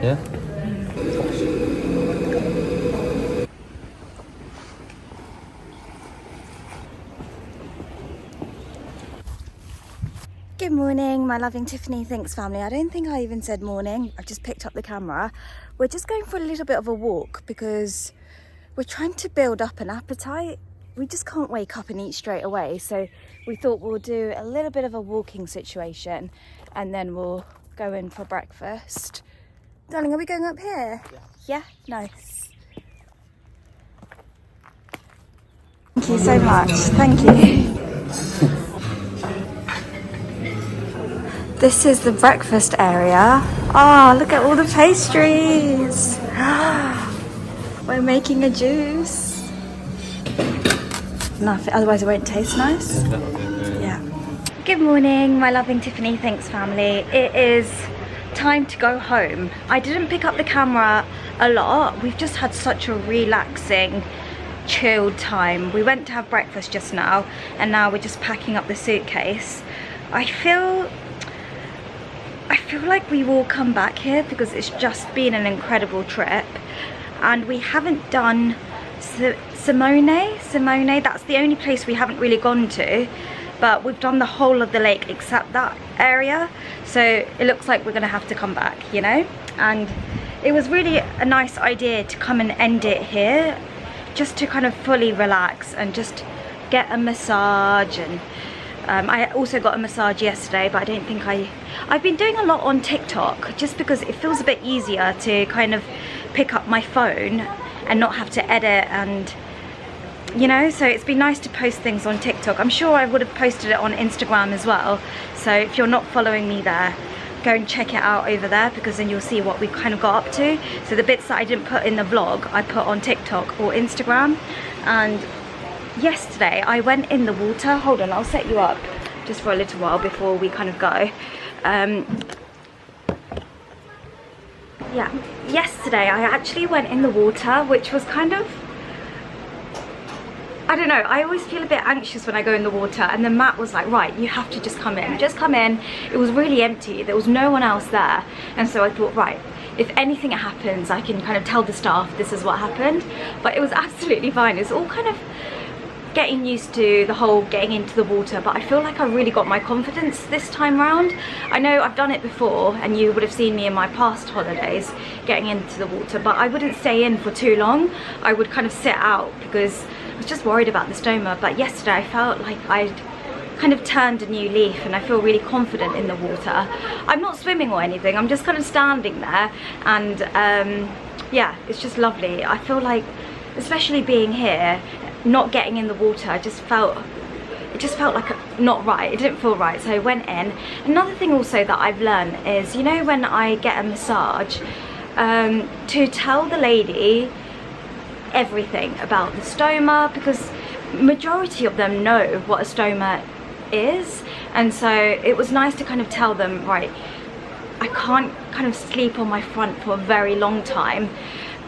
Yeah. Good morning, my loving Tiffany Thinks family. I don't think I even said morning. I've just picked up the camera. We're just going for a little bit of a walk because we're trying to build up an appetite. We just can't wake up and eat straight away. So we thought we'll do a little bit of a walking situation and then we'll go in for breakfast. Darling, are we going up here? Yeah? Nice. Thank you so much. Thank you. This is the breakfast area. Oh, look at all the pastries. We're making a juice. Nothing, otherwise it won't taste nice. Yeah. Good morning, my loving Tiffany Thinks family. It is time to go home. I didn't pick up the camera a lot. We've just had such a relaxing, chilled time. We went to have breakfast just now and now we're just packing up the suitcase. I feel like we will come back here because it's just been an incredible trip and we haven't done Simone, that's the only place we haven't really gone to, but we've done the whole of the lake except that area, so it looks like we're gonna have to come back, you know. And it was really a nice idea to come and end it here just to kind of fully relax and just get a massage. And I also got a massage yesterday, but I don't think I've been doing a lot on TikTok just because it feels a bit easier to kind of pick up my phone and not have to edit, and you know, so it's been nice to post things on TikTok. I'm sure I would have posted it on Instagram as well, so if you're not following me there, go and check it out over there because then you'll see what we kind of got up to. So the bits that I didn't put in the vlog I put on TikTok or Instagram. And yesterday I went in the water. Hold on, I'll set you up just for a little while before we kind of go. Yeah, yesterday I actually went in the water, which was kind of, I don't know, I always feel a bit anxious when I go in the water, and then Matt was like, right, you have to just come in. It was really empty, there was no one else there, and so I thought, right, if anything happens I can kind of tell the staff this is what happened. But it was absolutely fine. It's all kind of getting used to the whole getting into the water, but I feel like I really got my confidence this time round. I know I've done it before and you would have seen me in my past holidays getting into the water, but I wouldn't stay in for too long. I would kind of sit out because I was just worried about the stoma. But yesterday I felt like I'd kind of turned a new leaf and I feel really confident in the water. I'm not swimming or anything, I'm just kind of standing there, and yeah, it's just lovely. I feel like, especially being here, not getting in the water, it just felt like not right. It didn't feel right, so I went in. Another thing also that I've learned is, you know, when I get a massage, to tell the lady everything about the stoma, because majority of them know what a stoma is, and so it was nice to kind of tell them, right, I can't kind of sleep on my front for a very long time.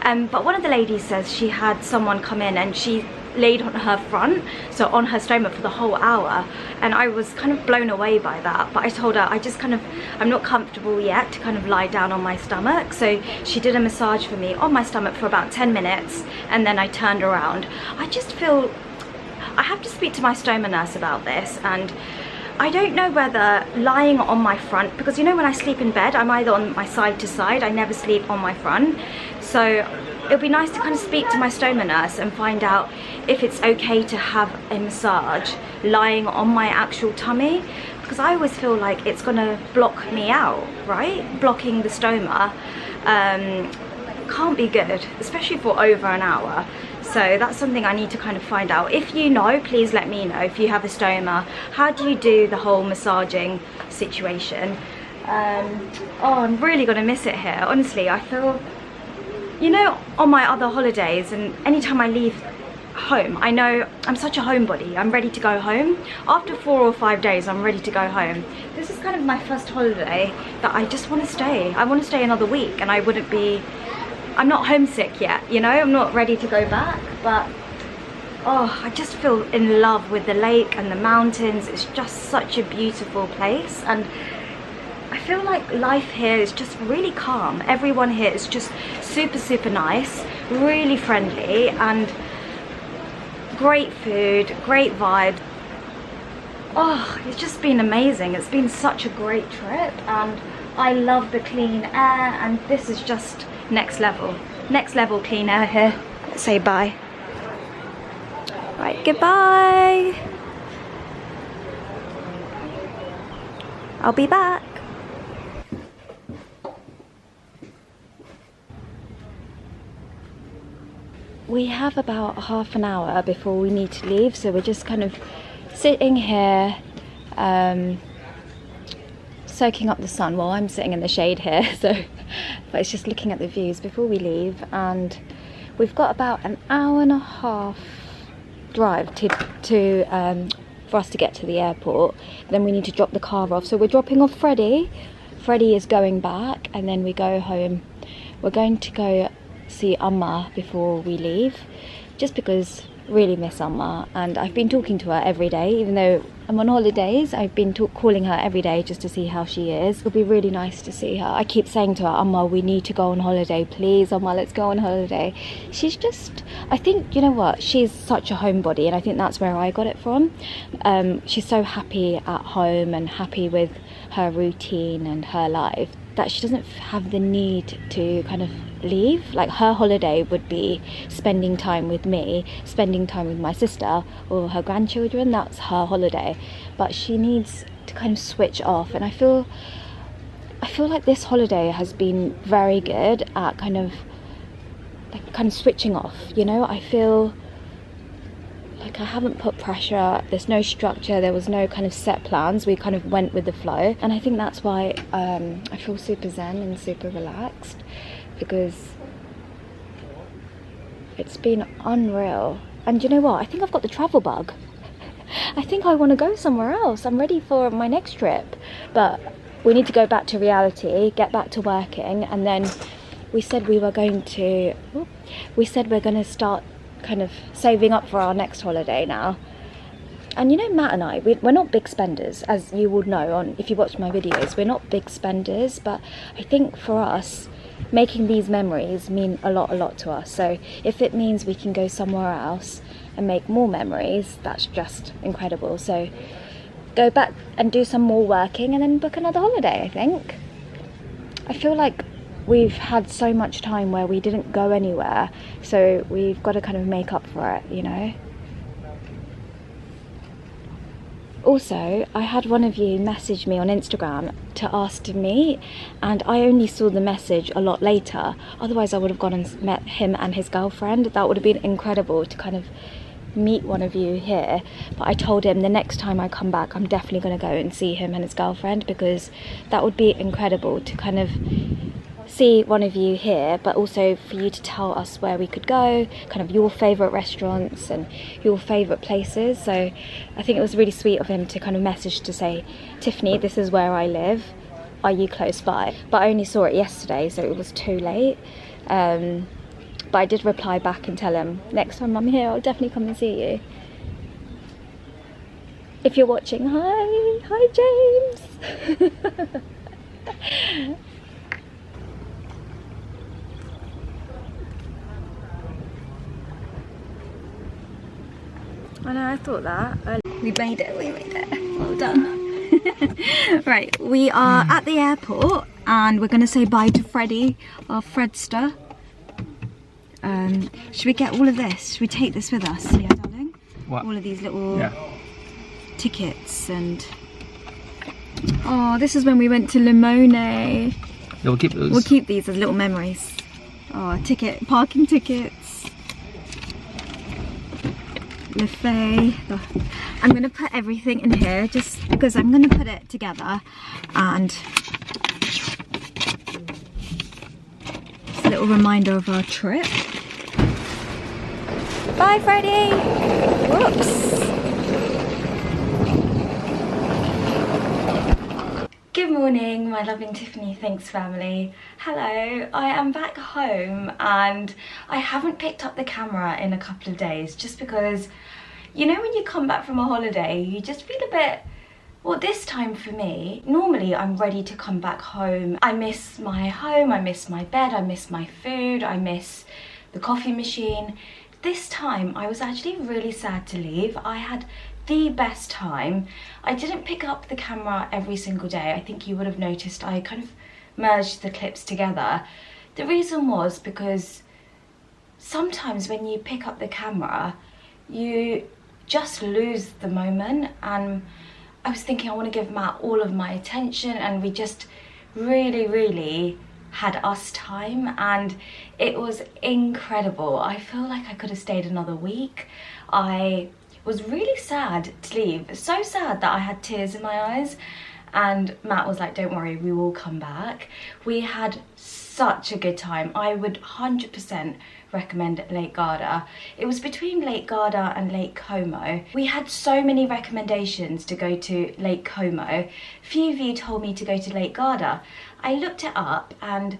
But one of the ladies says she had someone come in and she laid on her front, so on her stoma, for the whole hour, and I was kind of blown away by that. But I told her I'm not comfortable yet to kind of lie down on my stomach, so she did a massage for me on my stomach for about 10 minutes and then I turned around. I just feel I have to speak to my stoma nurse about this, and I don't know whether lying on my front, because you know when I sleep in bed I'm either on my side to side, I never sleep on my front, so it would be nice to kind of speak to my stoma nurse and find out if it's okay to have a massage lying on my actual tummy, because I always feel like it's gonna block me out, right? Blocking the stoma can't be good, especially for over an hour. So that's something I need to kind of find out. If you know, please let me know. If you have a stoma, how do you do the whole massaging situation? Oh, I'm really gonna miss it here, honestly. I feel, you know, on my other holidays and anytime I leave home, I know I'm such a homebody. I'm ready to go home. After 4 or 5 days, I'm ready to go home. This is kind of my first holiday that I just want to stay. I want to stay another week, and I'm not homesick yet, you know, I'm not ready to go back, but oh, I just feel in love with the lake and the mountains. It's just such a beautiful place, and I feel like life here is just really calm. Everyone here is just super nice, really friendly, and great food, great vibes. Oh, it's just been amazing. It's been such a great trip, and I love the clean air, and this is just next level clean air here. Let's say bye. Right, goodbye. I'll be back. We have about half an hour before we need to leave, so we're just kind of sitting here soaking up the sun. Well, I'm sitting in the shade here, so but it's just looking at the views before we leave. And we've got about an hour and a half drive for us to get to the airport. Then we need to drop the car off, so we're dropping off Freddie is going back, and then we go home. We're going to go see Amma before we leave, just because really miss Amma, and I've been talking to her every day. Even though I'm on holidays, I've been calling her every day just to see how she is. It'll be really nice to see her. I keep saying to her, Amma, we need to go on holiday, please, Amma, let's go on holiday. She's just, I think, you know what, she's such a homebody, and I think that's where I got it from. She's so happy at home and happy with her routine and her life that she doesn't have the need to kind of leave. Like, her holiday would be spending time with me, spending time with my sister or her grandchildren. That's her holiday, but she needs to kind of switch off. And I feel like this holiday has been very good at kind of switching off, you know. I feel like I haven't put pressure, there's no structure, there was no kind of set plans. We kind of went with the flow, and I think that's why I feel super zen and super relaxed, because it's been unreal. And you know what, I think I've got the travel bug. I think I want to go somewhere else. I'm ready for my next trip, but we need to go back to reality, get back to working. And then we said we're going to start kind of saving up for our next holiday now. And you know, Matt and I, we're not big spenders, as you would know if you watch my videos. We're not big spenders, but I think for us, making these memories mean a lot to us. So if it means we can go somewhere else and make more memories, that's just incredible. So go back and do some more working, and then book another holiday. I think I feel like we've had so much time where we didn't go anywhere, so we've got to kind of make up for it, you know. Also, I had one of you message me on Instagram to ask to meet, and I only saw the message a lot later. Otherwise I would have gone and met him and his girlfriend. That would have been incredible to kind of meet one of you here. But I told him the next time I come back, I'm definitely going to go and see him and his girlfriend, because that would be incredible to kind of see one of you here, but also for you to tell us where we could go, kind of your favourite restaurants and your favourite places. So I think it was really sweet of him to kind of message to say, Tiffany, this is where I live, are you close by? But I only saw it yesterday, so it was too late. But I did reply back and tell him, next time I'm here, I'll definitely come and see you. If you're watching, hi James. I know, I thought that. We made it. Well done. Right, we are at the airport, and we're going to say bye to Freddie, our Fredster. Should we get all of this? Should we take this with us? Yeah, darling? What? All of these little tickets and... Oh, this is when we went to Limone. Yeah, we'll keep those. We'll keep these as little memories. Oh, parking tickets. Le Fay. I'm going to put everything in here just because I'm going to put it together, and it's a little reminder of our trip. Bye, Freddie. Whoops. Good morning, my loving Tiffany Thanks family. Hello, I am back home, and I haven't picked up the camera in a couple of days just because, you know, when you come back from a holiday, you just feel a bit Well, this time for me, normally I'm ready to come back home. I miss my home, I miss my bed, I miss my food, I miss the coffee machine. This time I was actually really sad to leave. I had the best time. I didn't pick up the camera every single day. I think you would have noticed I kind of merged the clips together. The reason was because sometimes when you pick up the camera, you just lose the moment, and I was thinking I want to give Matt all of my attention, and we just really had us time, and it was incredible. I feel like I could have stayed another week. I was really sad to leave, so sad that I had tears in my eyes, and Matt was like, don't worry, we will come back. We had such a good time. I would 100% recommend Lake Garda. It was between Lake Garda and Lake Como. We had so many recommendations to go to Lake Como. Few of you told me to go to Lake Garda. I looked it up and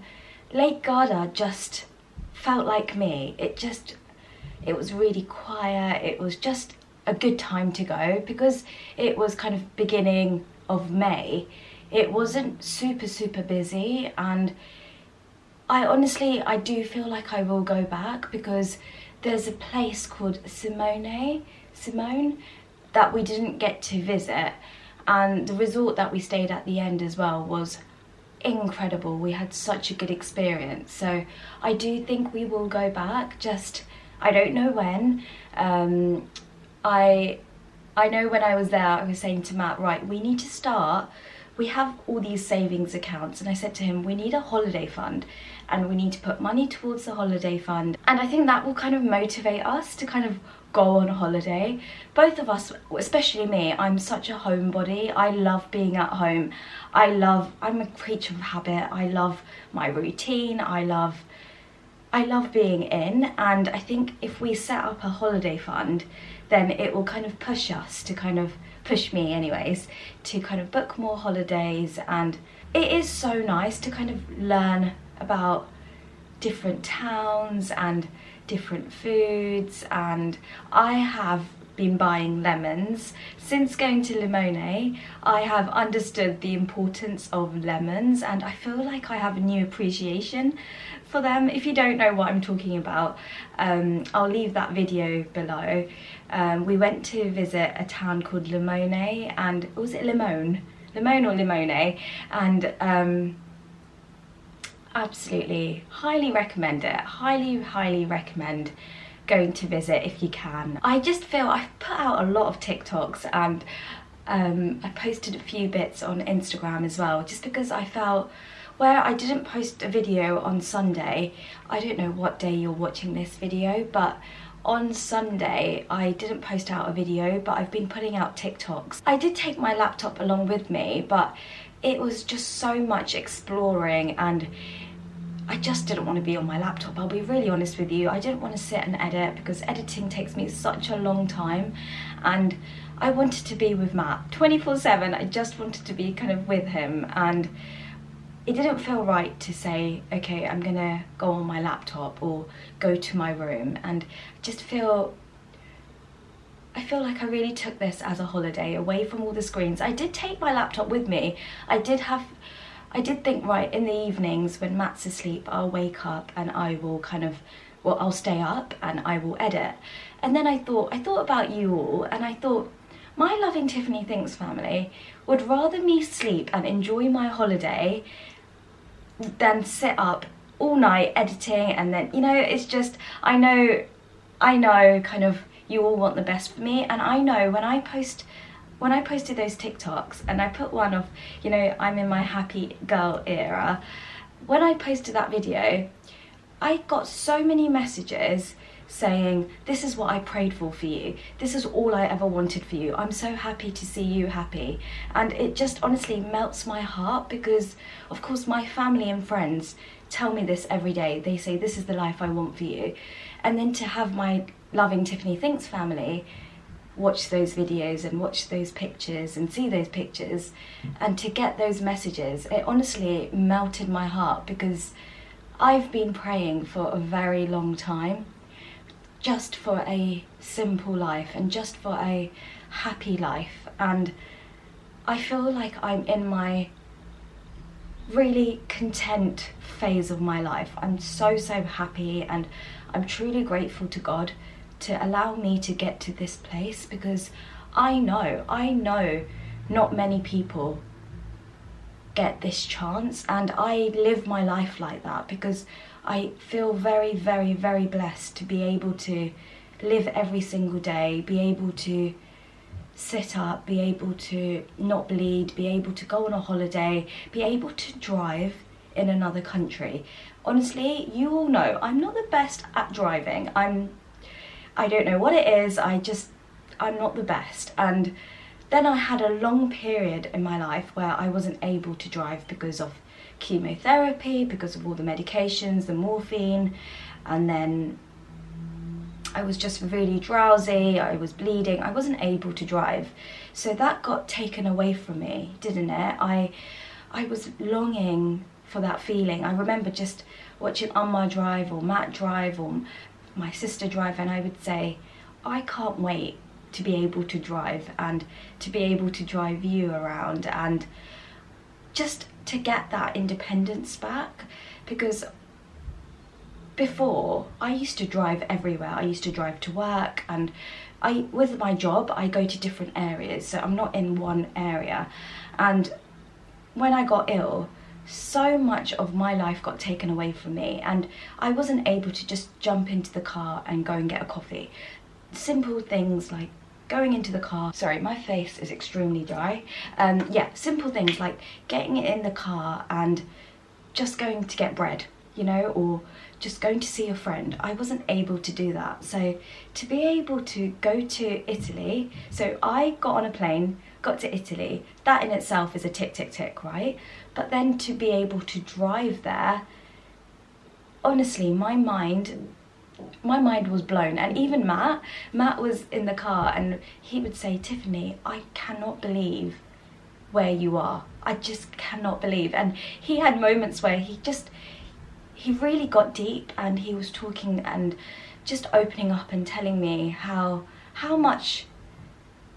Lake Garda just felt like me. It was really quiet. It was just a good time to go because it was kind of beginning of May. It wasn't super busy, and I do feel like I will go back because there's a place called Simone that we didn't get to visit, and the resort that we stayed at the end as well was incredible. We had such a good experience, so I do think we will go back, just I don't know when. I know when I was there I was saying to Matt, right, we need to start, we have all these savings accounts, and I said to him, we need a holiday fund and we need to put money towards the holiday fund, and I think that will kind of motivate us to kind of go on holiday. Both of us, especially me, I'm such a homebody. I love being at home. I'm a creature of habit. I love my routine. I love being in, and I think if we set up a holiday fund, then it will kind of push us to kind of push me anyways to kind of book more holidays. And it is so nice to kind of learn about different towns and different foods, and I have been buying lemons since going to Limone. I have understood the importance of lemons, and I feel like I have a new appreciation for them. If you don't know what I'm talking about, I'll leave that video below. We went to visit a town called Limone, and was it Limone or Limone, and absolutely highly recommend it. Highly recommend going to visit if you can. I just feel I've put out a lot of TikToks, and I posted a few bits on Instagram as well, just because I felt where I didn't post a video on Sunday. I don't know what day you're watching this video, but on Sunday I didn't post out a video, but I've been putting out TikToks. I did take my laptop along with me, but it was just so much exploring, and I just didn't want to be on my laptop. I'll be really honest with you. I didn't want to sit and edit because editing takes me such a long time, and I wanted to be with Matt 24/7. I just wanted to be kind of with him, and it didn't feel right to say, okay, I'm gonna go on my laptop or go to my room, and I feel like I really took this as a holiday away from all the screens. I did take my laptop with me. I did think, right, in the evenings when Matt's asleep, I'll wake up and I will I'll stay up and I will edit. And then I thought about you all, and I thought, my Loving Tiffany Thinks family would rather me sleep and enjoy my holiday than sit up all night editing. And then, you know, it's just, I know kind of you all want the best for me, and I know when I posted those TikToks and I put one of, you know, I'm in my happy girl era, when I posted that video, I got so many messages saying, this is what I prayed for you, this is all I ever wanted for you, I'm so happy to see you happy. And it just honestly melts my heart, because of course my family and friends tell me this every day. They say, this is the life I want for you. And then to have my Loving Tiffany Thinks family watch those videos and watch those pictures and see those pictures and to get those messages, it honestly melted my heart, because I've been praying for a very long time just for a simple life and just for a happy life, and I feel like I'm in my really content phase of my life. I'm so happy, and I'm truly grateful to God to allow me to get to this place, because I know not many people get this chance, and I live my life like that because I feel very blessed to be able to live every single day, be able to sit up, be able to not bleed, be able to go on a holiday, be able to drive in another country. Honestly, you all know I'm not the best at driving. I don't know what it is, I'm not the best. And then I had a long period in my life where I wasn't able to drive because of chemotherapy, because of all the medications, the morphine, and then I was just really drowsy, I was bleeding, I wasn't able to drive. So that got taken away from me, didn't it? I was longing for that feeling. I remember just watching Amma drive or Matt drive or my sister drive, and I would say, I can't wait to be able to drive and to be able to drive you around and just to get that independence back. Because before, I used to drive everywhere. I used to drive to work, and with my job I go to different areas, so I'm not in one area. And when I got ill, so much of my life got taken away from me, and I wasn't able to just jump into the car and go and get a coffee. Simple things like going into the car, sorry, my face is extremely dry. Yeah, simple things like getting in the car and just going to get bread, you know, or just going to see a friend. I wasn't able to do that. So to be able to go to Italy, so I got on a plane, got to Italy, that in itself is a tick, right? But then to be able to drive there, honestly, my mind was blown. And even Matt was in the car, and he would say, Tiffany, I cannot believe where you are. I just cannot believe. And he had moments where he really got deep, and he was talking and just opening up and telling me how much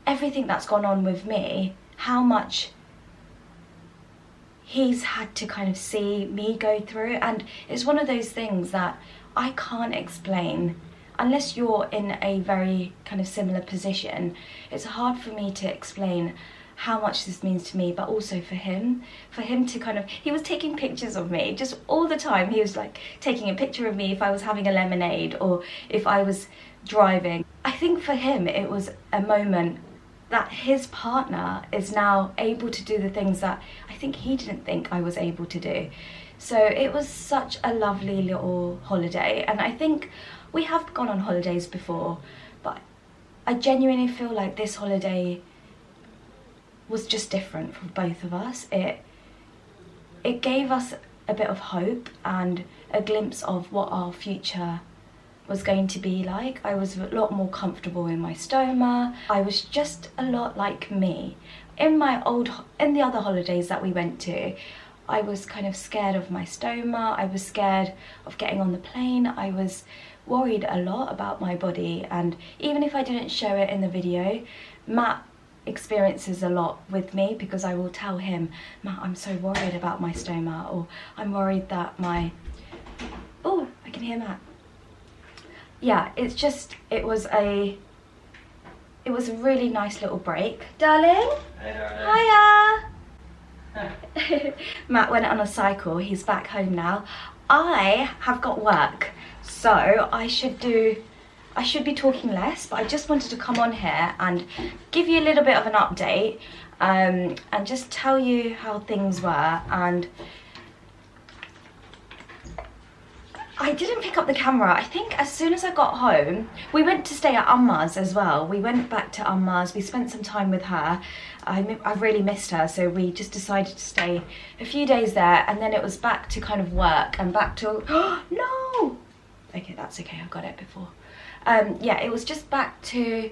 everything that's gone on with me, how much he's had to kind of see me go through. And it's one of those things that I can't explain unless you're in a very kind of similar position. It's hard for me to explain how much this means to me, but also for him to kind of, he was taking pictures of me just all the time. He was like taking a picture of me if I was having a lemonade or if I was driving. I think for him it was a moment that his partner is now able to do the things that I think he didn't think I was able to do. So it was such a lovely little holiday, and I think we have gone on holidays before, but I genuinely feel like this holiday was just different for both of us. It gave us a bit of hope and a glimpse of what our future was going to be like. I was a lot more comfortable in my stoma. I was just a lot like me. In the other holidays that we went to, I was kind of scared of my stoma. I was scared of getting on the plane. I was worried a lot about my body, and even if I didn't show it in the video, Matt experiences a lot with me, because I will tell him, Matt, I'm so worried about my stoma, or I'm worried that my, oh, I can hear Matt. Yeah, it was a really nice little break. Darling? Hey, darling. Hiya! Matt went on a cycle, he's back home now. I have got work, so I should be talking less, but I just wanted to come on here and give you a little bit of an update, and just tell you how things were. And I didn't pick up the camera. I think as soon as I got home, we went to stay at Amma's as well. We went back to Amma's, we spent some time with her. I really missed her, so we just decided to stay a few days there, and then it was back to kind of work and back to, oh, no! Okay, that's okay, I got it before. Yeah, it was just back to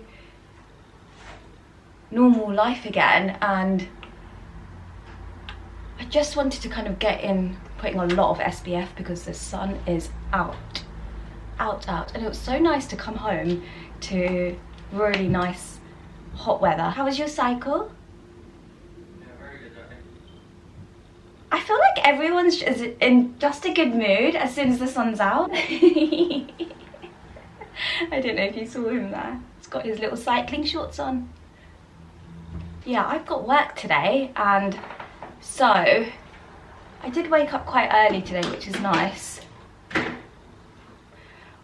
normal life again, and I just wanted to kind of get in putting on a lot of SPF because the sun is out, and it was so nice to come home to really nice hot weather. How was your cycle? Everyone's just in just a good mood as soon as the sun's out. I don't know if you saw him there. He's got his little cycling shorts on. Yeah, I've got work today, and so I did wake up quite early today, which is nice.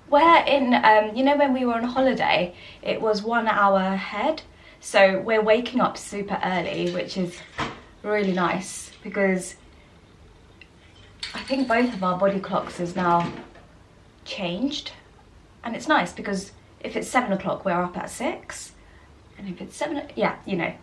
We're in, you know, when we were on holiday, it was 1 hour ahead. So we're waking up super early, which is really nice because I think both of our body clocks is now changed. And it's nice because if it's 7 o'clock, we're up at 6. And if it's 7, yeah, you know.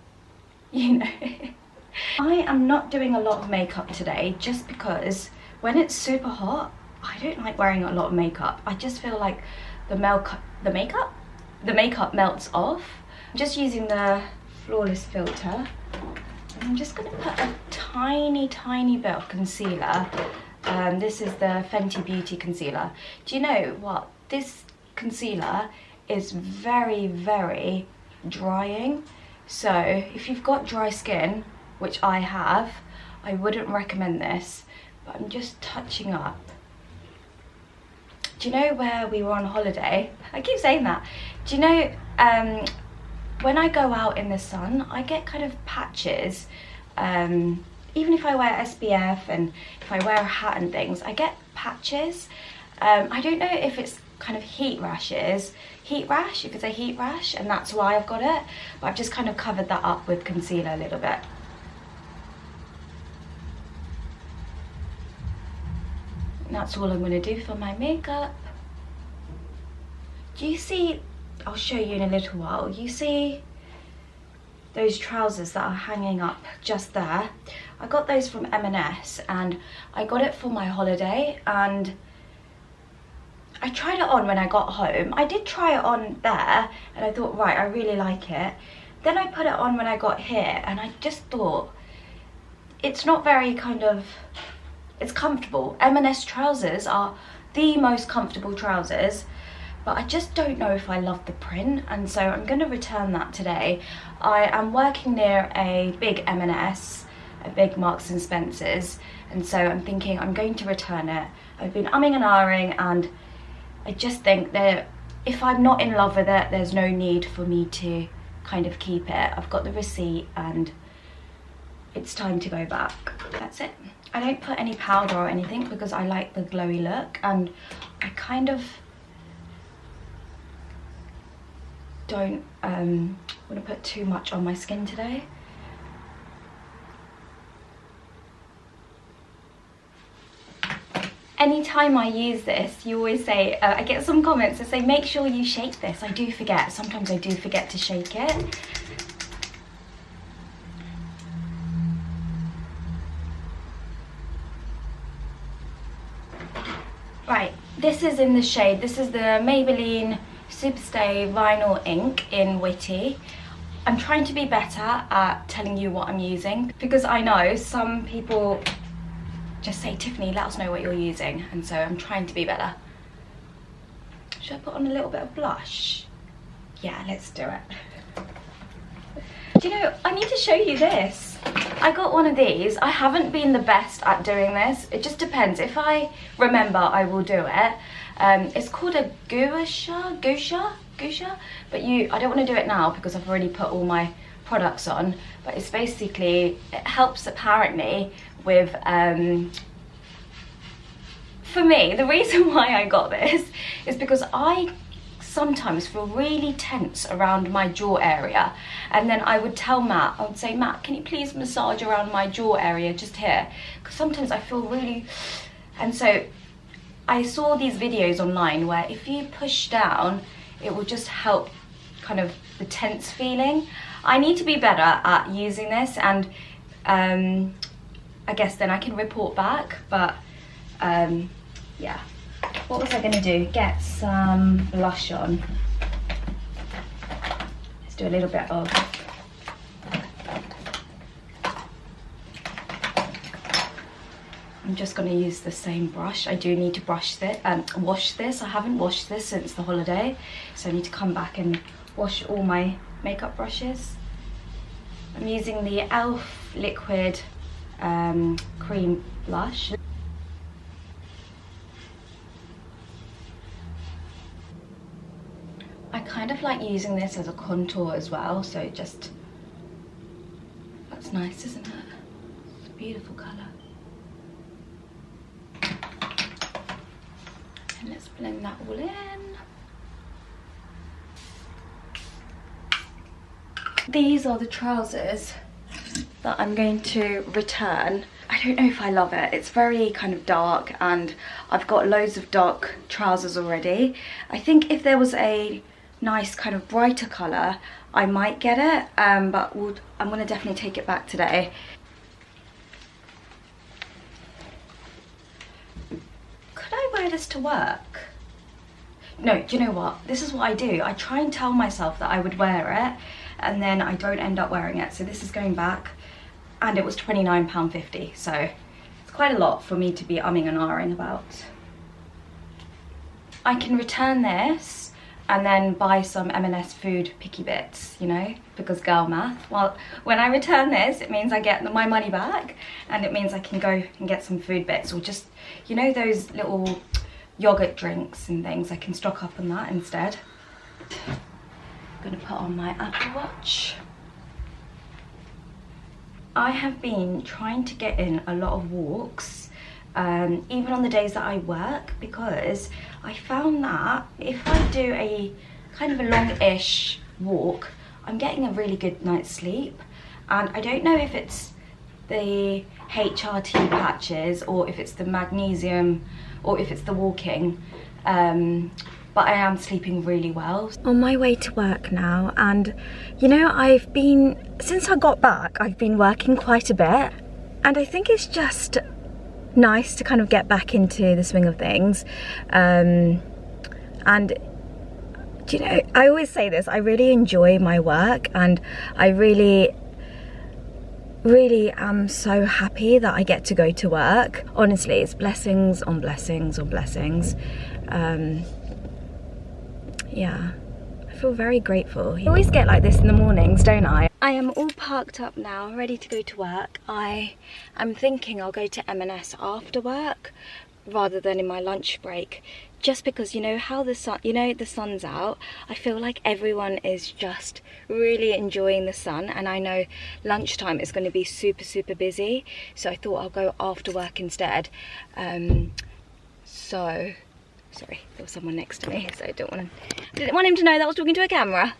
I am not doing a lot of makeup today just because when it's super hot, I don't like wearing a lot of makeup. I just feel like the makeup melts off. I'm just using the Flawless filter. And I'm just gonna put a tiny bit of concealer. This is the Fenty Beauty concealer. Do you know what? This concealer is very drying. So if you've got dry skin, which I have, I wouldn't recommend this, but I'm just touching up. Do you know where we were on holiday? I keep saying that. Do you know, when I go out in the sun, I get kind of patches. Even if I wear SPF and if I wear a hat and things, I get patches. I don't know if it's kind of if it's a heat rash, and that's why I've got it, but I've just kind of covered that up with concealer a little bit. And that's all I'm going to do for my makeup. Do you see, I'll show you in a little while, you see those trousers that are hanging up just there? I got those from M&S and I got it for my holiday, and I tried it on when I got home. I did try it on there and I thought, right, I really like it. Then I put it on when I got here and I just thought, it's not very it's comfortable. M&S trousers are the most comfortable trousers, but I just don't know if I love the print, and so I'm going to return that today. I am working near a big M&S, a big Marks and Spencer's, and so I'm thinking I'm going to return it. I've been umming and ahhing, and I just think that if I'm not in love with it, there's no need for me to kind of keep it. I've got the receipt and it's time to go back. That's it. I don't put any powder or anything because I like the glowy look, and I kind of don't want to put too much on my skin today. Anytime I use this, you always say, I get some comments that say, make sure you shake this. I do forget. Sometimes I do forget to shake it. Right, this is in the shade. This is the Maybelline Superstay Vinyl Ink in Witty. I'm trying to be better at telling you what I'm using because I know some people just say, Tiffany, let us know what you're using, and so I'm trying to be better. Should I put on a little bit of blush? Yeah, let's do it. Do you know, I need to show you this. I got one of these. I haven't been the best at doing this. It just depends. If I remember, I will do it. It's called a gusha, but I don't want to do it now because I've already put all my products on, but it's basically, it helps apparently with, for me, the reason why I got this is because I sometimes feel really tense around my jaw area, and then I would tell Matt, I would say, Matt, can you please massage around my jaw area just here, because sometimes I feel really, and so I saw these videos online where if you push down, it will just help kind of the tense feeling. I need to be better at using this, and I guess then I can report back, but yeah. What was I going to do? Get some blush on. Let's do a little bit of... I'm just going to use the same brush. I do need to wash this. I haven't washed this since the holiday, so I need to come back and wash all my makeup brushes. I'm using the e.l.f. liquid cream blush. I kind of like using this as a contour as well, so it just, that's nice, isn't it? It's a beautiful colour. And let's blend that all in. These are the trousers that I'm going to return. I don't know if I love it. It's very kind of dark and I've got loads of dark trousers already. I think if there was a nice kind of brighter colour, I might get it, but I'm going to definitely take it back today. Could I wear this to work? No, do you know what? This is what I do. I try and tell myself that I would wear it, and then I don't end up wearing it. So this is going back, and it was £29.50, so it's quite a lot for me to be umming and ahhing about. I can return this and then buy some M&S food picky bits, you know, because girl math. Well, when I return this, it means I get my money back, and it means I can go and get some food bits, or just, you know, those little yogurt drinks and things. I can stock up on that instead. I'm gonna put on my Apple Watch. I have been trying to get in a lot of walks, even on the days that I work, because I found that if I do a kind of a long-ish walk, I'm getting a really good night's sleep. And I don't know if it's the HRT patches, or if it's the magnesium, or if it's the walking, but I am sleeping really well. On my way to work now, and you know, since I got back, I've been working quite a bit, and I think it's just nice to kind of get back into the swing of things. And do you know, I always say this, I really enjoy my work, and I really am so happy that I get to go to work. Honestly, it's blessings on blessings on blessings. Yeah, I feel very grateful. I always get like this in the mornings, don't I? I am all parked up now, ready to go to work. I am thinking I'll go to M&S after work rather than in my lunch break, just because, you know, how the sun, you know, the sun's out. I feel like everyone is just really enjoying the sun, and I know lunchtime is going to be super busy, so I thought I'll go after work instead. So sorry, there was someone next to me, so I didn't want him to know that I was talking to a camera.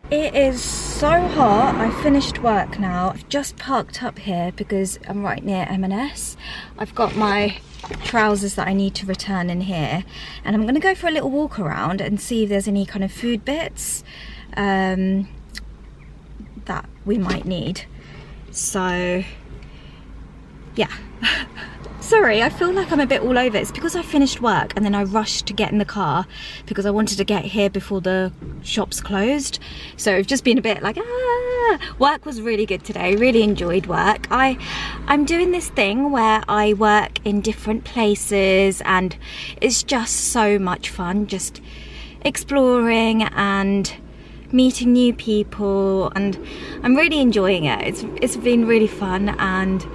It is so hot. I finished work now. I've just parked up here because I'm right near M&S. I've got my trousers that I need to return in here, and I'm going to go for a little walk around and see if there's any kind of food bits that we might need. So yeah. Sorry, I feel like I'm a bit all over. It's because I finished work and then I rushed to get in the car because I wanted to get here before the shops closed. So I've just been a bit like, Work was really good today, really enjoyed work. I'm doing this thing where I work in different places, and it's just so much fun, just exploring and meeting new people, and I'm really enjoying it. It's been really fun, and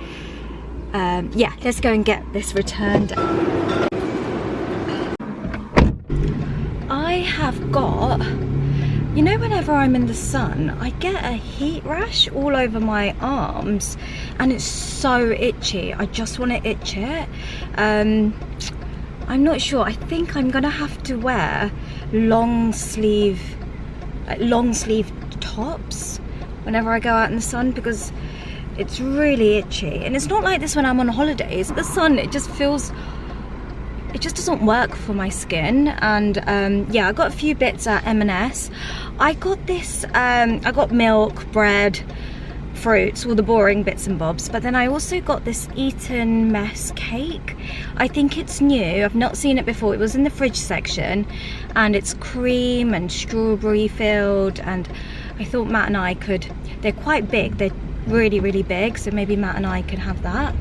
yeah, let's go and get this returned. I have got, you know, whenever I'm in the sun, I get a heat rash all over my arms, and it's so itchy. I just want to itch it. I'm not sure. I think I'm gonna have to wear long sleeve tops whenever I go out in the sun, because it's really itchy. And it's not like this when I'm on holidays. The sun, it just doesn't work for my skin. And yeah, I got a few bits at M&S. I got this, I got milk, bread, fruits, all the boring bits and bobs, but then I also got this Eton mess cake. I think it's new, I've not seen it before. It was in the fridge section, and it's cream and strawberry filled, and I thought Matt and I could, they're quite big, they're really big, so maybe Matt and I could have that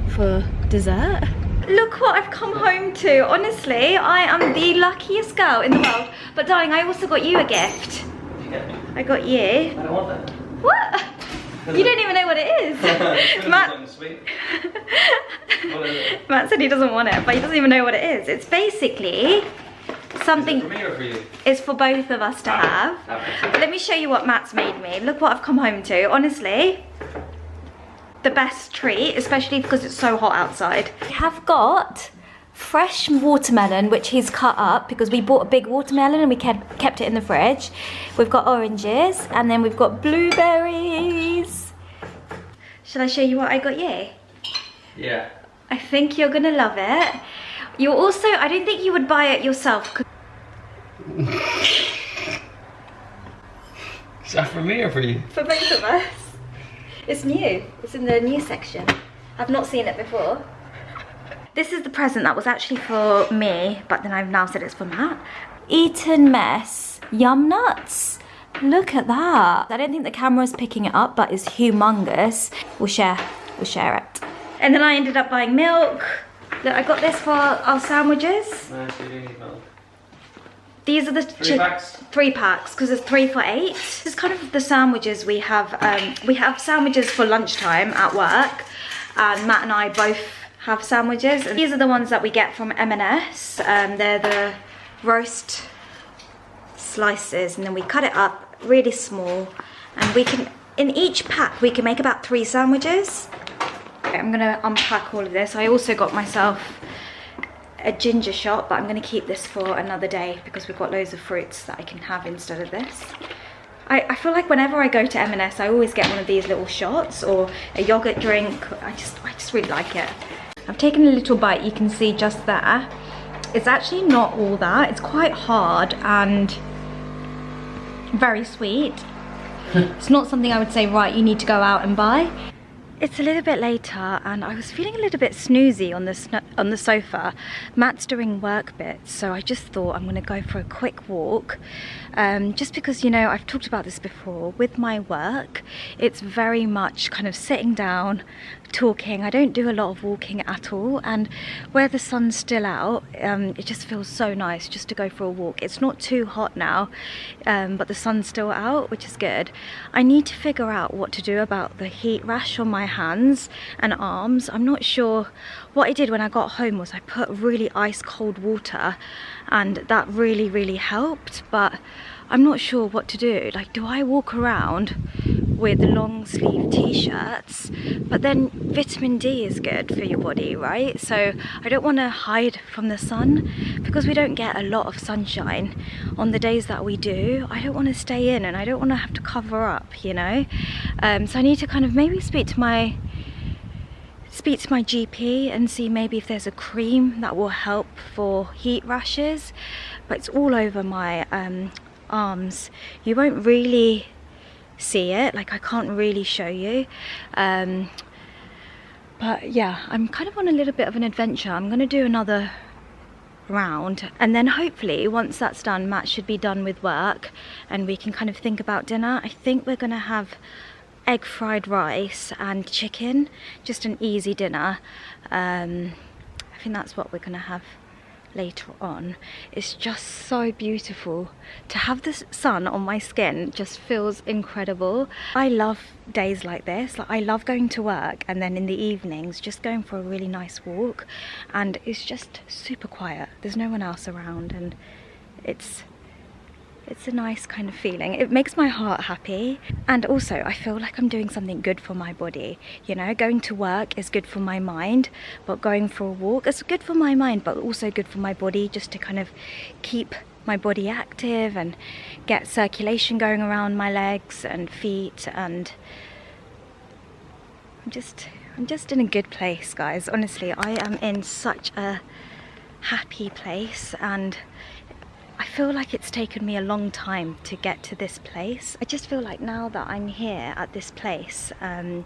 for dessert. Look what I've come home to. Honestly, I am the luckiest girl in the world. But darling, I also got you a gift. you get me? I got you. I don't want that. What? You don't even know what it is. Matt. Sweet. What is it? Matt said he doesn't want it, but he doesn't even know what it is. It's basically something. Is it for me or for you? It's for both of us to have. Okay. Let me show you what Matt's made me. Look what I've come home to. Honestly, the best treat, especially because it's so hot outside. We have got fresh watermelon, which he's cut up because we bought a big watermelon and we kept it in the fridge. We've got oranges and then we've got blueberries. Shall I show you what I got you? Yeah. I think you're gonna love it. You also, I don't think you would buy it yourself. Is that for me or for you? For both of us. It's new. It's in the new section. I've not seen it before. This is the present that was actually for me, but then I've now said it's for Matt. Eton Mess Yum Nuts. Look at that. I don't think the camera's picking it up, but it's humongous. We'll share it. And then I ended up buying milk. Look, I got this for our sandwiches. No, so you do need milk. These are the 3 packs? 3 packs, because it's 3 for 8. This is kind of the sandwiches we have. We have sandwiches for lunchtime at work, and Matt and I both have sandwiches. And these are the ones that we get from M&S. They're the roast slices, and then we cut it up really small, and we can, in each pack, we can make about 3 sandwiches. Okay, I'm gonna unpack all of this. I also got myself a ginger shot, but I'm going to keep this for another day because we've got loads of fruits that I can have instead of this. I feel like whenever I go to M&S, I always get one of these little shots or a yogurt drink. I just really like it. I've taken a little bite, you can see just there. It's actually not all that. It's quite hard and very sweet. It's not something I would say, right, you need to go out and buy. It's a little bit later and I was feeling a little bit snoozy on the sofa. Matt's doing work bits, so I just thought I'm gonna go for a quick walk. Just because, you know, I've talked about this before, with my work, it's very much kind of sitting down, talking. I don't do a lot of walking at all, and where the sun's still out, it just feels so nice just to go for a walk. It's not too hot now, but the sun's still out, which is good. I need to figure out what to do about the heat rash on my hands and arms. I'm not sure. What I did when I got home was I put really ice cold water, and that really helped, but I'm not sure what to do. Like, do I walk around with long sleeve t-shirts? But then vitamin D is good for your body, right? So I don't want to hide from the sun because we don't get a lot of sunshine. On the days that we do, I don't want to stay in and I don't want to have to cover up, you know. So I need to kind of maybe speak to my GP and see maybe if there's a cream that will help for heat rashes. But it's all over my arms. You won't really see it, like I can't really show you, but yeah, I'm kind of on a little bit of an adventure. I'm gonna do another round, and then hopefully once that's done, Matt should be done with work and we can kind of think about dinner. I think we're gonna have egg fried rice and chicken, just an easy dinner. I think that's what we're gonna have later on. It's just so beautiful to have the sun on my skin. Just feels incredible. I love days like this. Like, I love going to work and then in the evenings just going for a really nice walk, and it's just super quiet. There's no one else around, and it's a nice kind of feeling. It makes my heart happy, and also I feel like I'm doing something good for my body. You know, going to work is good for my mind, but going for a walk is good for my mind, but also good for my body, just to kind of keep my body active and get circulation going around my legs and feet. And I'm just in a good place, guys. Honestly, I am in such a happy place, and I feel like it's taken me a long time to get to this place. I just feel like now that I'm here at this place, in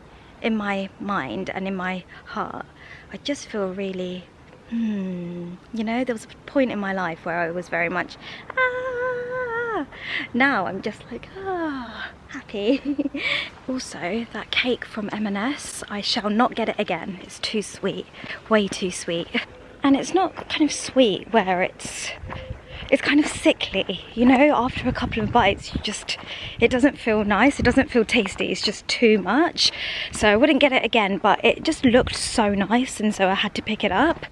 my mind and in my heart, I just feel really, you know, there was a point in my life where I was very much, now I'm just like, happy. Also, that cake from M&S, I shall not get it again. It's too sweet, way too sweet. And it's not kind of sweet where it's it's kind of sickly, you know, after a couple of bites, it doesn't feel nice, it doesn't feel tasty, it's just too much. So I wouldn't get it again, but it just looked so nice, and so I had to pick it up.